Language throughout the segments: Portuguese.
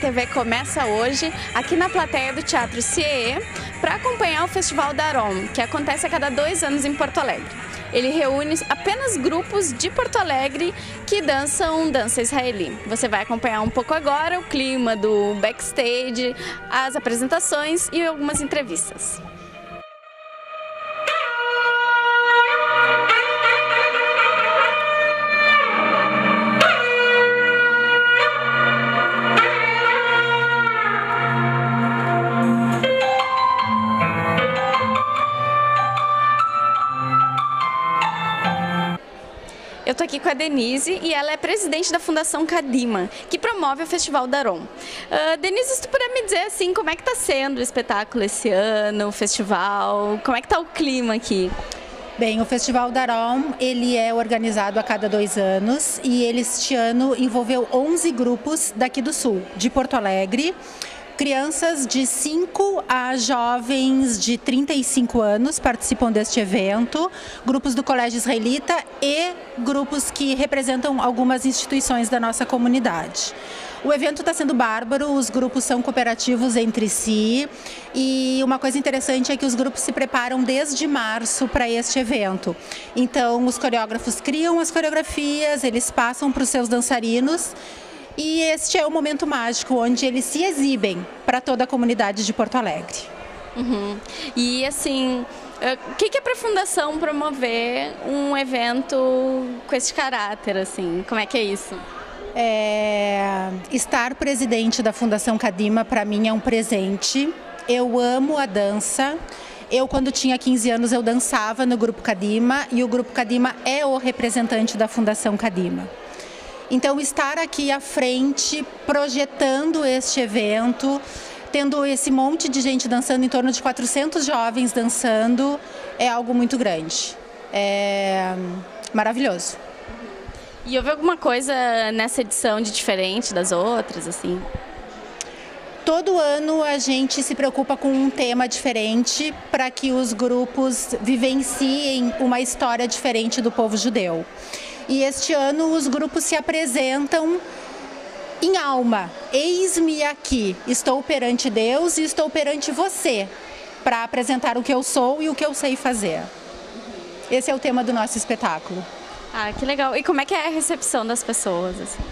TV começa hoje aqui na plateia do Teatro CIE para acompanhar o Festival da Arom, que acontece a cada 2 anos em Porto Alegre. Ele reúne apenas grupos de Porto Alegre que dançam dança israeli. Você vai acompanhar um pouco agora o clima do backstage, as apresentações e algumas entrevistas. Eu estou aqui com a Denise e ela é presidente da Fundação Kadima, que promove o Festival da Arom. Denise, se tu puder me dizer assim, como é que está sendo o espetáculo esse ano, o festival, como é que está o clima aqui? Bem, o Festival da Arom, ele é organizado a cada 2 anos e ele este ano envolveu 11 grupos daqui do Sul, de Porto Alegre. Crianças de 5 a jovens de 35 anos participam deste evento, grupos do Colégio Israelita e grupos que representam algumas instituições da nossa comunidade. O evento está sendo bárbaro, os grupos são cooperativos entre si e uma coisa interessante é que os grupos se preparam desde março para este evento. Então, os coreógrafos criam as coreografias, eles passam para os seus dançarinos. E este é o momento mágico, onde eles se exibem para toda a comunidade de Porto Alegre. Uhum. E assim, o que é para a Fundação promover um evento com esse caráter, assim? Como é que é isso? Estar presidente da Fundação Kadima, para mim, é um presente. Eu amo a dança. Eu, quando tinha 15 anos, eu dançava no Grupo Kadima e o Grupo Kadima é o representante da Fundação Kadima. Então, estar aqui à frente, projetando este evento, tendo esse monte de gente dançando, em torno de 400 jovens dançando, é algo muito grande. É maravilhoso. E houve alguma coisa nessa edição de diferente das outras, assim? Todo ano a gente se preocupa com um tema diferente para que os grupos vivenciem uma história diferente do povo judeu. E este ano os grupos se apresentam em alma. Eis-me aqui, estou perante Deus e estou perante você, para apresentar o que eu sou e o que eu sei fazer. Esse é o tema do nosso espetáculo. Ah, que legal. E como é que é a recepção das pessoas, assim?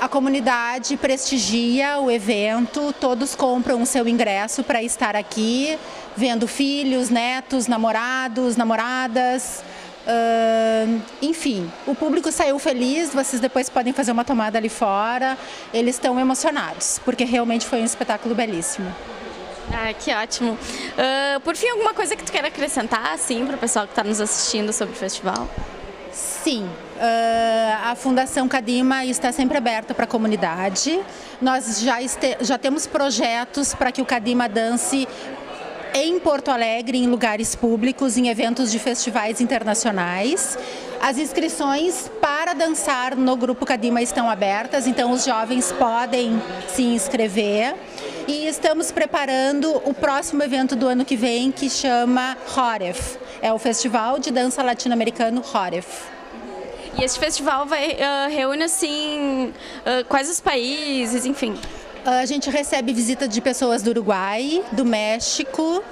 A comunidade prestigia o evento, todos compram o seu ingresso para estar aqui, vendo filhos, netos, namorados, namoradas. Enfim, o público saiu feliz, vocês depois podem fazer uma tomada ali fora, eles estão emocionados, porque realmente foi um espetáculo belíssimo. Ah, que ótimo. Por fim, alguma coisa que tu queira acrescentar, assim, para o pessoal que está nos assistindo sobre o festival? Sim, a Fundação Kadima está sempre aberta para a comunidade. Nós já temos projetos para que o Kadima dance em Porto Alegre, em lugares públicos, em eventos de festivais internacionais. As inscrições para dançar no Grupo Kadima estão abertas, então os jovens podem se inscrever. E estamos preparando o próximo evento do ano que vem, que chama Horef. É o Festival de Dança Latino-Americano Horef. E esse festival reúne, assim, quais os países, enfim? A gente recebe visita de pessoas do Uruguai, do México.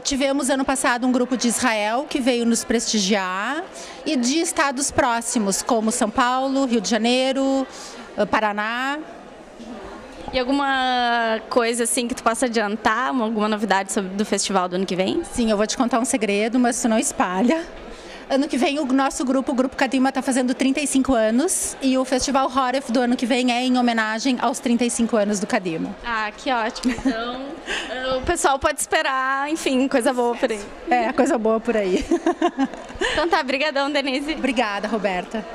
Tivemos ano passado um grupo de Israel que veio nos prestigiar e de estados próximos, como São Paulo, Rio de Janeiro, Paraná. E alguma coisa assim que tu possa adiantar, alguma novidade do festival do ano que vem? Sim, eu vou te contar um segredo, mas tu não espalha. Ano que vem o nosso grupo, o Grupo Kadima, está fazendo 35 anos e o Festival Horef do ano que vem é em homenagem aos 35 anos do Kadima. Ah, que ótimo. Então, o pessoal pode esperar, enfim, coisa boa por aí. Coisa boa por aí. Então tá, brigadão, Denise. Obrigada, Roberta.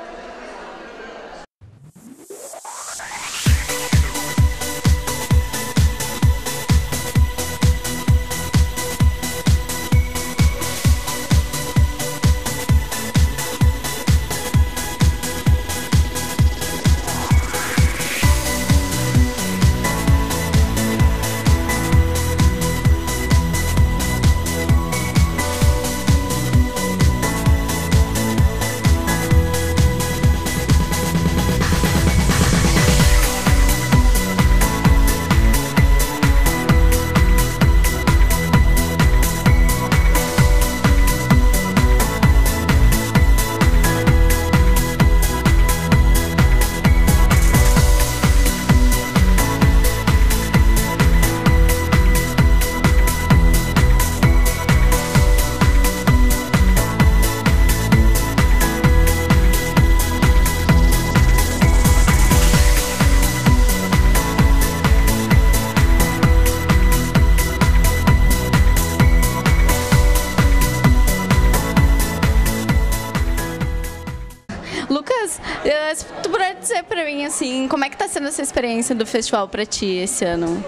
assim, como é que está sendo essa experiência do festival para ti esse ano?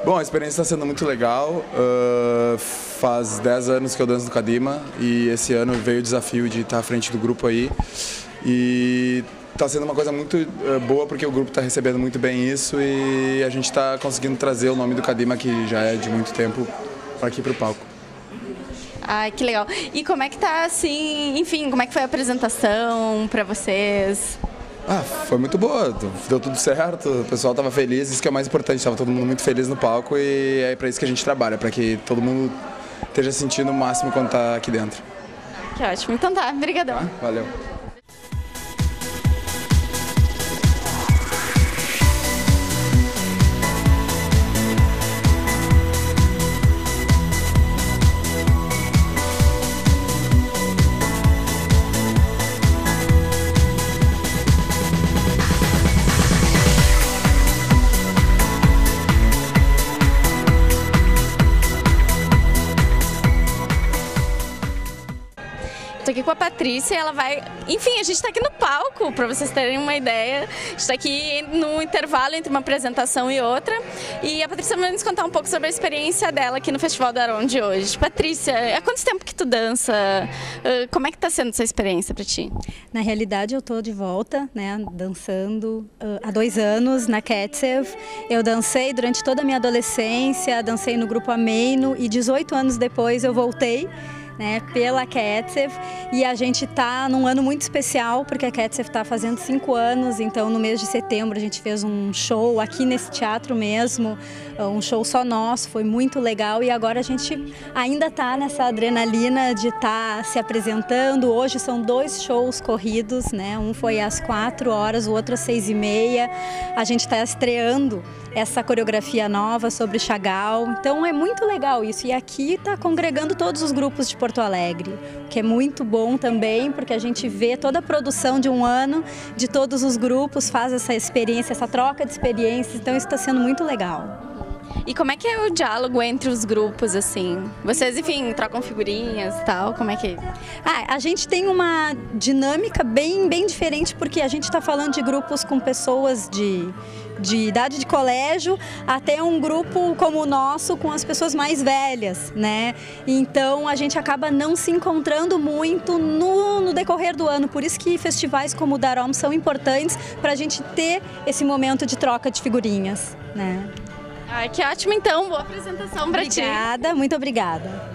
Bom, a experiência está sendo muito legal. Faz 10 anos que eu danço no Kadima e esse ano veio o desafio de estar à frente do grupo aí. E está sendo uma coisa muito boa porque o grupo está recebendo muito bem isso e a gente está conseguindo trazer o nome do Kadima, que já é de muito tempo, aqui para o palco. Ai, que legal. E como é que tá, assim, enfim, como é que foi a apresentação para vocês? Foi muito boa, deu tudo certo, o pessoal estava feliz, isso que é o mais importante, estava todo mundo muito feliz no palco e é para isso que a gente trabalha, para que todo mundo esteja sentindo o máximo quando está aqui dentro. Que ótimo, então tá, brigadão. Valeu. Estou aqui com a Patrícia, ela vai... Enfim, a gente está aqui no palco, para vocês terem uma ideia. A gente está aqui no intervalo entre uma apresentação e outra. E a Patrícia vai nos contar um pouco sobre a experiência dela aqui no Festival Daron de hoje. Patrícia, há quanto tempo que tu dança? Como é que está sendo essa experiência para ti? Na realidade, eu estou de volta, né, dançando há 2 anos na Ketsev. Eu dancei durante toda a minha adolescência, dancei no grupo Ameino e 18 anos depois eu voltei, né, pela Ketsev, e a gente está num ano muito especial porque a Ketsev está fazendo 5 anos, então no mês de setembro a gente fez um show aqui nesse teatro mesmo, um show só nosso, foi muito legal e agora a gente ainda está nessa adrenalina de estar se apresentando. Hoje são 2 shows corridos, né? Um foi às 4 horas, o outro às 6h30, a gente está estreando essa coreografia nova sobre Chagall, então é muito legal isso e aqui está congregando todos os grupos de Porto Alegre, que é muito bom também, porque a gente vê toda a produção de um ano, de todos os grupos, faz essa experiência, essa troca de experiências, então isso está sendo muito legal. E como é que é o diálogo entre os grupos, assim? Vocês, enfim, trocam figurinhas e tal, como é que é? A gente tem uma dinâmica bem diferente, porque a gente está falando de grupos com pessoas de idade de colégio até um grupo como o nosso com as pessoas mais velhas, né? Então a gente acaba não se encontrando muito no decorrer do ano, por isso que festivais como o Daron são importantes para a gente ter esse momento de troca de figurinhas, né? Ai, que ótimo então, boa apresentação para ti. Obrigada, muito obrigada.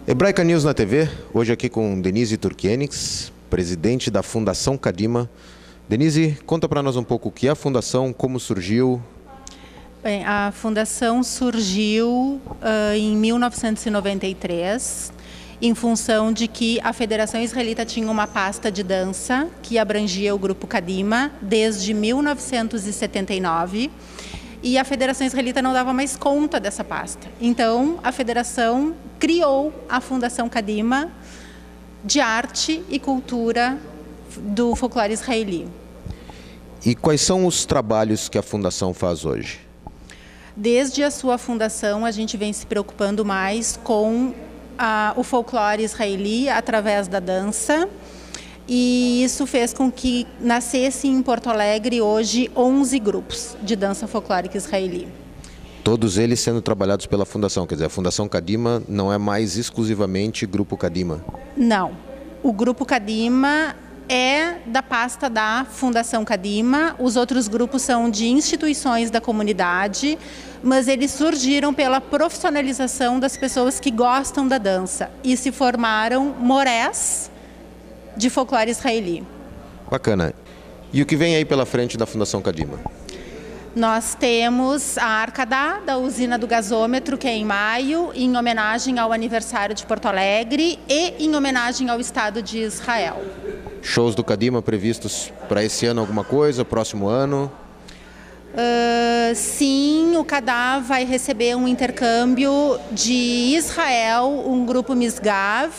Hebraica News na TV, hoje aqui com Denise Turkienix, presidente da Fundação Kadima. Denise, conta para nós um pouco o que é a Fundação, como surgiu. Bem, a Fundação surgiu em 1993, em função de que a Federação Israelita tinha uma pasta de dança que abrangia o grupo Kadima desde 1979. E a Federação Israelita não dava mais conta dessa pasta. Então, a Federação criou a Fundação Kadima de Arte e Cultura do Folclore Israeli. E quais são os trabalhos que a Fundação faz hoje? Desde a sua fundação, a gente vem se preocupando mais com o folclore israeli através da dança. E isso fez com que nascesse em Porto Alegre hoje 11 grupos de dança folclórica israeli. Todos eles sendo trabalhados pela Fundação, quer dizer, a Fundação Kadima não é mais exclusivamente Grupo Kadima? Não, o Grupo Kadima é da pasta da Fundação Kadima, os outros grupos são de instituições da comunidade, mas eles surgiram pela profissionalização das pessoas que gostam da dança e se formaram morés de folclore israeli. Bacana. E o que vem aí pela frente da Fundação Kadima? Nós temos a Arkada, da usina do gasômetro, que é em maio, em homenagem ao aniversário de Porto Alegre e em homenagem ao Estado de Israel. Shows do Kadima previstos para esse ano, alguma coisa, próximo ano? Sim, o Kadá vai receber um intercâmbio de Israel, um grupo Misgav,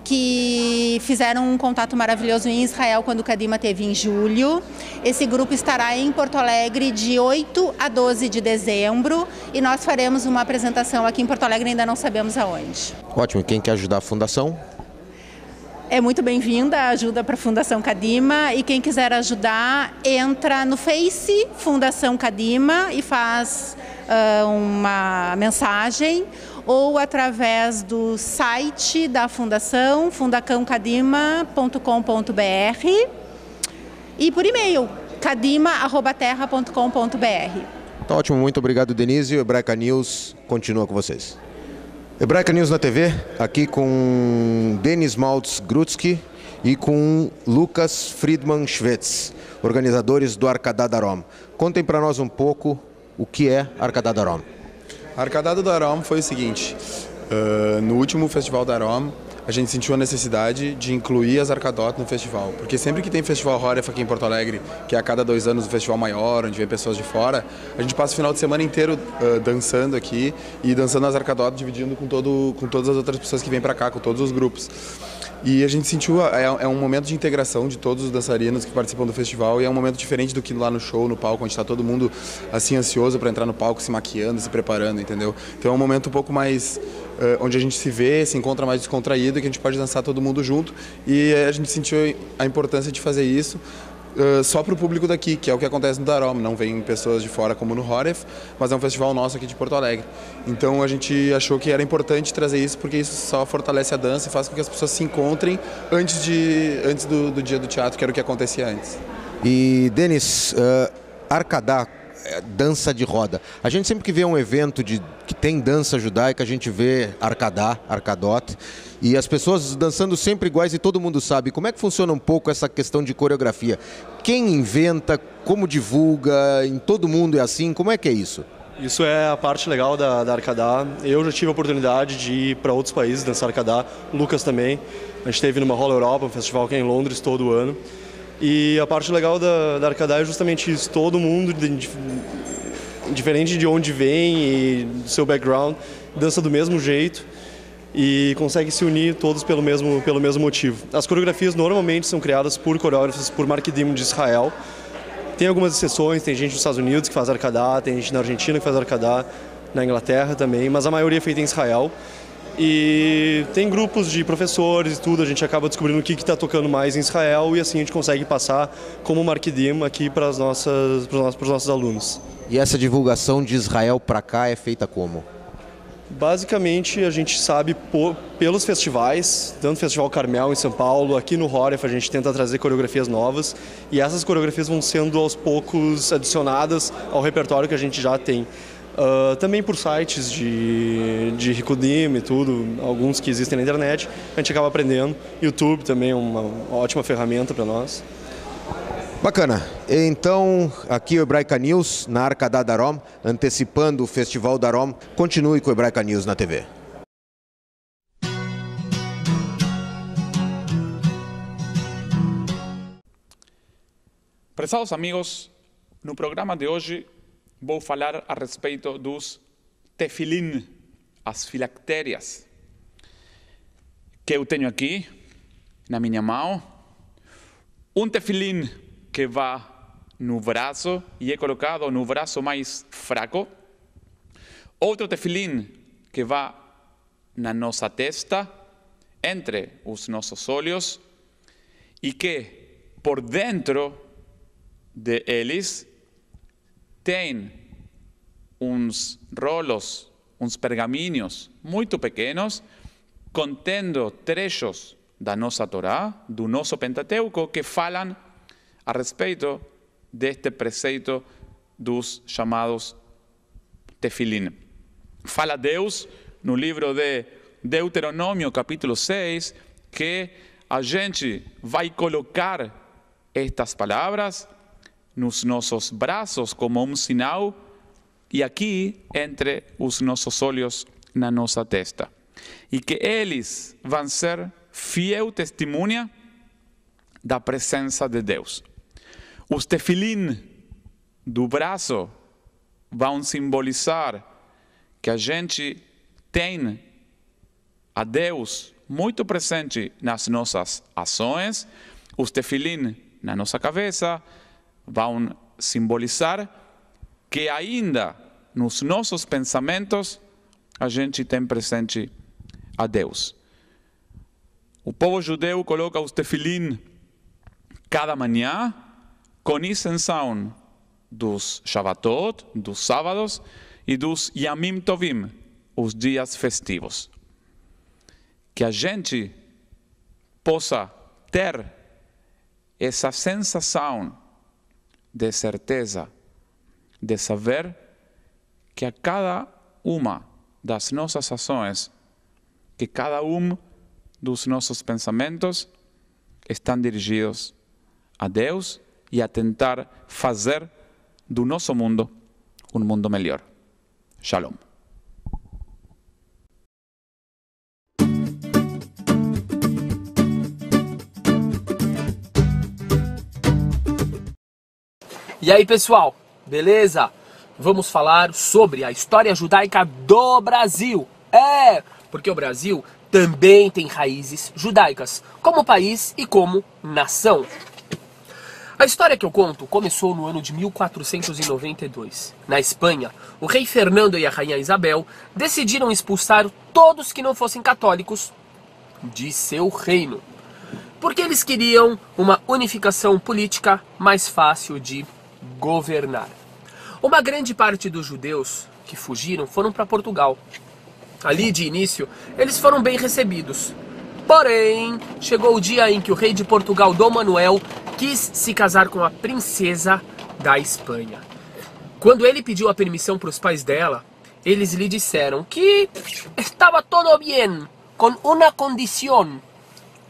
que fizeram um contato maravilhoso em Israel quando o Kadima teve em julho. Esse grupo estará em Porto Alegre de 8 a 12 de dezembro e nós faremos uma apresentação aqui em Porto Alegre, ainda não sabemos aonde. Ótimo, e quem quer ajudar a Fundação? É muito bem-vinda a ajuda para a Fundação Kadima e quem quiser ajudar, entra no Face Fundação Kadima e faz uma mensagem ou através do site da Fundação, fundacãokadima.com.br e por e-mail, kadima@terra.com.br. Tá ótimo, muito obrigado, Denise. O Hebraica News continua com vocês. Hebraica News na TV, aqui com Denis Maltz Grutsky e com Lucas Friedman Schwetz, organizadores do Arkada Darom. Contem para nós um pouco o que é Arkada Darom. A Arkada do Darom foi o seguinte, no último Festival Darom, a gente sentiu a necessidade de incluir as Arkadot no festival, porque sempre que tem Festival Horef aqui em Porto Alegre, que é a cada 2 anos um festival maior, onde vem pessoas de fora, a gente passa o final de semana inteiro dançando aqui e dançando as Arkadot, dividindo com todas as outras pessoas que vêm para cá, com todos os grupos. E a gente sentiu, é um momento de integração de todos os dançarinos que participam do festival e é um momento diferente do que lá no show, no palco, onde está todo mundo assim ansioso para entrar no palco, se maquiando, se preparando, entendeu? Então é um momento um pouco mais, onde a gente se vê, se encontra mais descontraído e que a gente pode dançar todo mundo junto e a gente sentiu a importância de fazer isso só para o público daqui, que é o que acontece no Darom. Não vem pessoas de fora como no Horef, mas é um festival nosso aqui de Porto Alegre. Então a gente achou que era importante trazer isso, porque isso só fortalece a dança e faz com que as pessoas se encontrem antes do dia do teatro, que era o que acontecia antes. E, Denis, Arkada, dança de roda. A gente sempre que vê um evento que tem dança judaica, a gente vê Arkada, Arkadot, e as pessoas dançando sempre iguais e todo mundo sabe. Como é que funciona um pouco essa questão de coreografia? Quem inventa, como divulga, em todo mundo é assim? Como é que é isso? Isso é a parte legal da Arkada. Eu já tive a oportunidade de ir para outros países dançar Arkada, o Lucas também. A gente esteve numa Roll Europa, um festival que é em Londres todo ano. E a parte legal da Arkada é justamente isso, todo mundo, diferente de onde vem e do seu background, dança do mesmo jeito e consegue se unir todos pelo mesmo motivo. As coreografias normalmente são criadas por coreógrafos, por Markedim de Israel. Tem algumas exceções, tem gente dos Estados Unidos que faz Arkada, tem gente na Argentina que faz Arkada, na Inglaterra também, mas a maioria é feita em Israel. E tem grupos de professores e tudo, a gente acaba descobrindo o que está tocando mais em Israel e assim a gente consegue passar como Markedim aqui para os nossos alunos. E essa divulgação de Israel para cá é feita como? Basicamente a gente sabe pelos festivais, tanto o Festival Carmel em São Paulo, aqui no Horef a gente tenta trazer coreografias novas e essas coreografias vão sendo aos poucos adicionadas ao repertório que a gente já tem. Também por sites de Rikudim e tudo, alguns que existem na internet, a gente acaba aprendendo. YouTube também é uma ótima ferramenta para nós. Bacana. Então, aqui o Hebraica News na Arkada Darom, antecipando o Festival Darom. Continue com o Hebraica News na TV. Prezados amigos, no programa de hoje vou falar a respeito dos tefilim, as filactérias, que eu tenho aqui na minha mão. Um tefilim que vai no braço e é colocado no braço mais fraco. Outro tefilim que vai na nossa testa, entre os nossos olhos, e que por dentro deles tem uns rolos, uns pergaminhos muito pequenos, contendo trechos da nossa Torá, do nosso Pentateuco, que falam a respeito deste preceito dos chamados tefilim. Fala Deus no livro de Deuteronômio, capítulo 6, que a gente vai colocar estas palavras nos nossos braços como um sinal e aqui entre os nossos olhos na nossa testa. E que eles vão ser fiel testemunha da presença de Deus. Os tefilim do braço vão simbolizar que a gente tem a Deus muito presente nas nossas ações. Os tefilim na nossa cabeça vão simbolizar que ainda nos nossos pensamentos a gente tem presente a Deus. O povo judeu coloca os tefilim cada manhã com isenção dos Shabbatot, dos sábados e dos Yamim Tovim, os dias festivos. Que a gente possa ter essa sensação de certeza, de saber que a cada uma das nossas ações, que cada dos nossos pensamentos estão dirigidos a Deus e a tentar fazer do nosso mundo um mundo melhor. Shalom. E aí, pessoal, beleza? Vamos falar sobre a história judaica do Brasil. Porque o Brasil também tem raízes judaicas, como país e como nação. A história que eu conto começou no ano de 1492. Na Espanha, o rei Fernando e a rainha Isabel decidiram expulsar todos que não fossem católicos de seu reino, porque eles queriam uma unificação política mais fácil de governar. Uma grande parte dos judeus que fugiram foram para Portugal. Ali, de início, eles foram bem recebidos. Porém, chegou o dia em que o rei de Portugal, Dom Manuel, quis se casar com a princesa da Espanha. Quando ele pediu a permissão para os pais dela, eles lhe disseram que estava tudo bem, com uma condição,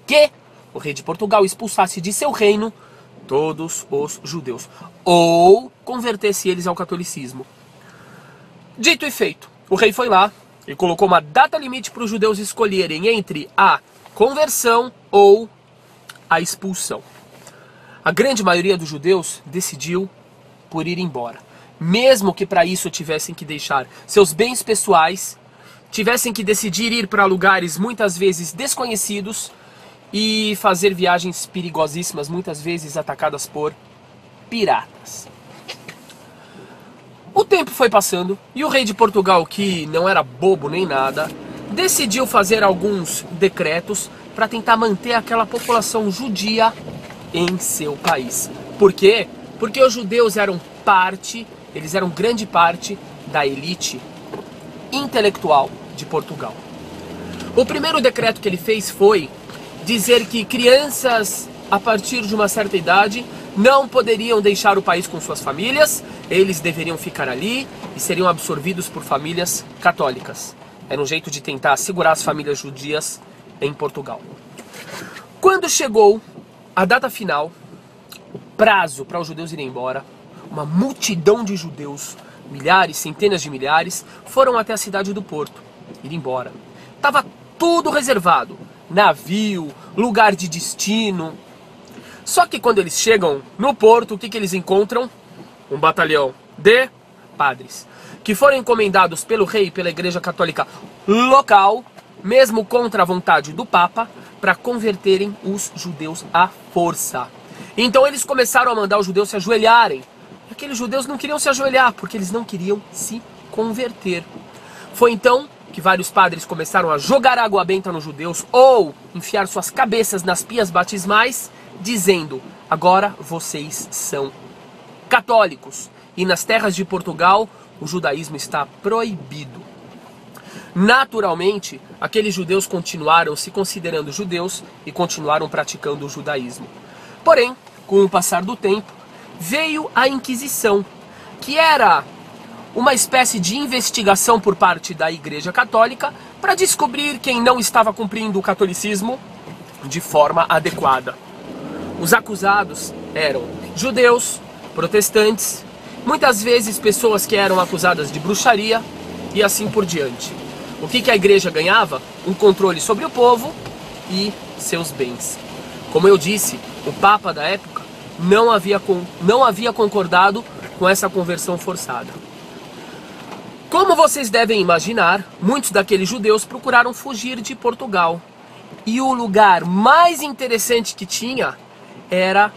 que o rei de Portugal expulsasse de seu reino todos os judeus, ou convertesse eles ao catolicismo. Dito e feito, o rei foi lá e colocou uma data limite para os judeus escolherem entre a conversão ou a expulsão. A grande maioria dos judeus decidiu por ir embora, mesmo que para isso tivessem que deixar seus bens pessoais, tivessem que decidir ir para lugares muitas vezes desconhecidos e fazer viagens perigosíssimas, muitas vezes atacadas por piratas. O tempo foi passando e o rei de Portugal, que não era bobo nem nada, decidiu fazer alguns decretos para tentar manter aquela população judia em seu país. Por quê? Porque os judeus eram eles eram grande parte da elite intelectual de Portugal. O primeiro decreto que ele fez foi dizer que crianças a partir de uma certa idade não poderiam deixar o país com suas famílias, eles deveriam ficar ali e seriam absorvidos por famílias católicas. Era um jeito de tentar segurar as famílias judias em Portugal. Quando chegou a data final, o prazo para os judeus irem embora, uma multidão de judeus, milhares, centenas de milhares, foram até a cidade do Porto, ir embora. Estava tudo reservado, navio, lugar de destino. Só que quando eles chegam no porto, o que eles encontram? Um batalhão de padres, que foram encomendados pelo rei e pela igreja católica local, mesmo contra a vontade do Papa, para converterem os judeus à força. Então eles começaram a mandar os judeus se ajoelharem. E aqueles judeus não queriam se ajoelhar, porque eles não queriam se converter. Foi então que vários padres começaram a jogar água benta nos judeus ou enfiar suas cabeças nas pias batismais, dizendo: agora vocês são católicos e nas terras de Portugal o judaísmo está proibido. Naturalmente, aqueles judeus continuaram se considerando judeus e continuaram praticando o judaísmo. Porém, com o passar do tempo, veio a Inquisição, que era uma espécie de investigação por parte da Igreja Católica para descobrir quem não estava cumprindo o catolicismo de forma adequada. Os acusados eram judeus, protestantes, muitas vezes pessoas que eram acusadas de bruxaria e assim por diante. O que a igreja ganhava? Um controle sobre o povo e seus bens. Como eu disse, o Papa da época não havia concordado com essa conversão forçada. Como vocês devem imaginar, muitos daqueles judeus procuraram fugir de Portugal. E o lugar mais interessante que tinha era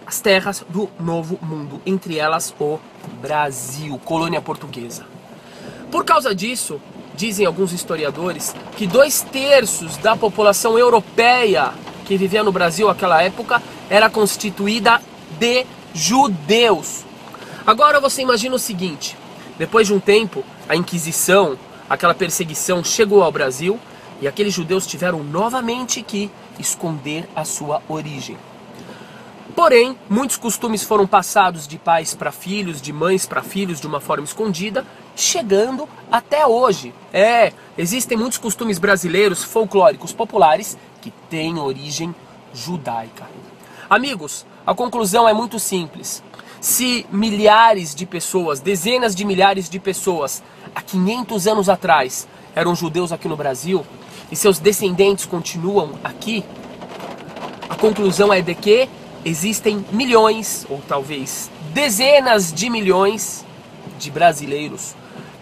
as terras do Novo Mundo, entre elas o Brasil, colônia portuguesa. Por causa disso, dizem alguns historiadores que 2/3 da população europeia que vivia no Brasil naquela época era constituída de judeus. Agora você imagina o seguinte: depois de um tempo, a Inquisição, aquela perseguição chegou ao Brasil e aqueles judeus tiveram novamente que esconder a sua origem. Porém, muitos costumes foram passados de pais para filhos, de mães para filhos, de uma forma escondida, chegando até hoje. Existem muitos costumes brasileiros, folclóricos, populares, que têm origem judaica. Amigos, a conclusão é muito simples. Se milhares de pessoas, dezenas de milhares de pessoas, há 500 anos atrás, eram judeus aqui no Brasil, e seus descendentes continuam aqui, a conclusão é de que existem milhões, ou talvez dezenas de milhões de brasileiros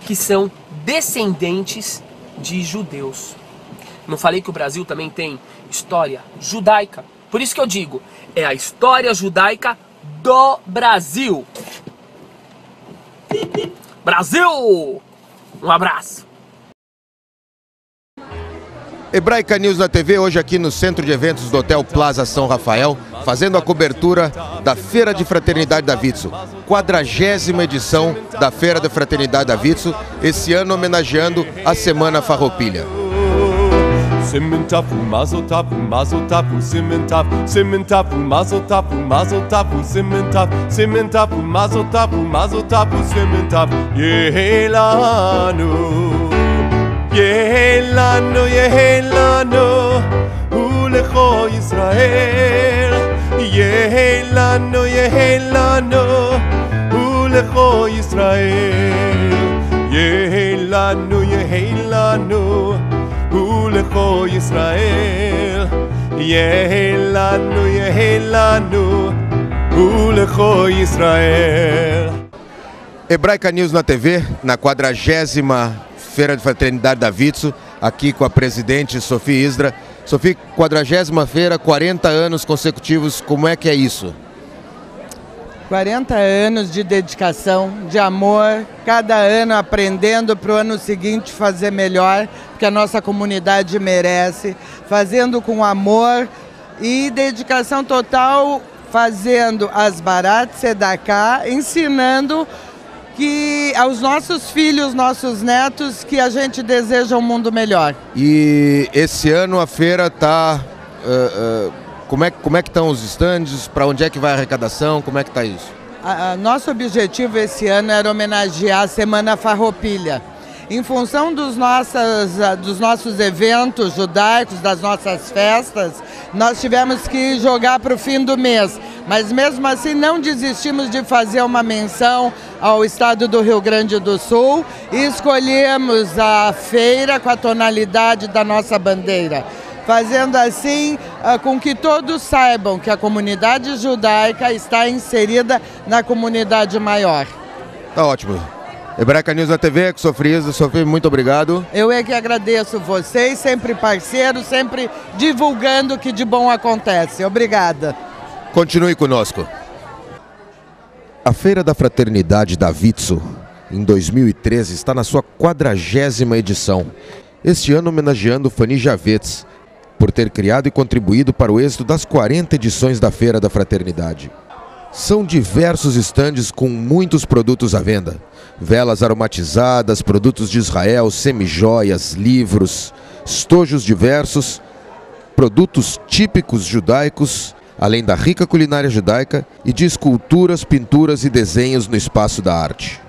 que são descendentes de judeus. Não falei que o Brasil também tem história judaica? Por isso que eu digo, é a história judaica do Brasil. Brasil! Um abraço! Hebraica News na TV, hoje aqui no Centro de Eventos do Hotel Plaza São Rafael, fazendo a cobertura da Feira de Fraternidade da Vitso, 40ª edição da Feira de Fraternidade da Vitso, esse ano homenageando a Semana Farroupilha. Simen tapu, mazel tapu, mazel tapu, simen tapu, mazel tapu, mazel tapu, simen tapu, mazel tapu, simen tapu, yehelanu, yehelanu, yehelanu, ulecho Yisrael, yehelanu, yehelanu, ulecho Yisrael, yehelanu, yehelanu, ulecho Yisrael, yehelanu, yehelanu, ulecho Yisrael. Hebraica News na TV, na 40ª Feira de Fraternidade da Vitso, aqui com a presidente Sofia Isdra. Sofia, 40ª feira, 40 anos consecutivos, como é que é isso? 40 anos de dedicação, de amor, cada ano aprendendo para o ano seguinte fazer melhor, porque a nossa comunidade merece, fazendo com amor e dedicação total, fazendo as Barat Sedaká, ensinando que aos nossos filhos, nossos netos, que a gente deseja um mundo melhor. E esse ano a feira está... Como é que estão os estandes? Para onde é que vai a arrecadação? Como é que está isso? Nosso objetivo esse ano era homenagear a Semana Farroupilha. Em função dos nossos eventos judaicos, das nossas festas, nós tivemos que jogar para o fim do mês. Mas mesmo assim não desistimos de fazer uma menção ao estado do Rio Grande do Sul e escolhemos a feira com a tonalidade da nossa bandeira, fazendo assim com que todos saibam que a comunidade judaica está inserida na comunidade maior. Tá ótimo. Hebraica News na TV, com Sofia, muito obrigado. Eu é que agradeço vocês, sempre parceiros, sempre divulgando o que de bom acontece. Obrigada. Continue conosco. A Feira da Fraternidade da Vitso, em 2013, está na sua 40ª edição. Este ano homenageando Fanny Javetz, por ter criado e contribuído para o êxito das 40 edições da Feira da Fraternidade. São diversos estandes com muitos produtos à venda. Velas aromatizadas, produtos de Israel, semijoias, livros, estojos diversos, produtos típicos judaicos, além da rica culinária judaica e de esculturas, pinturas e desenhos no espaço da arte.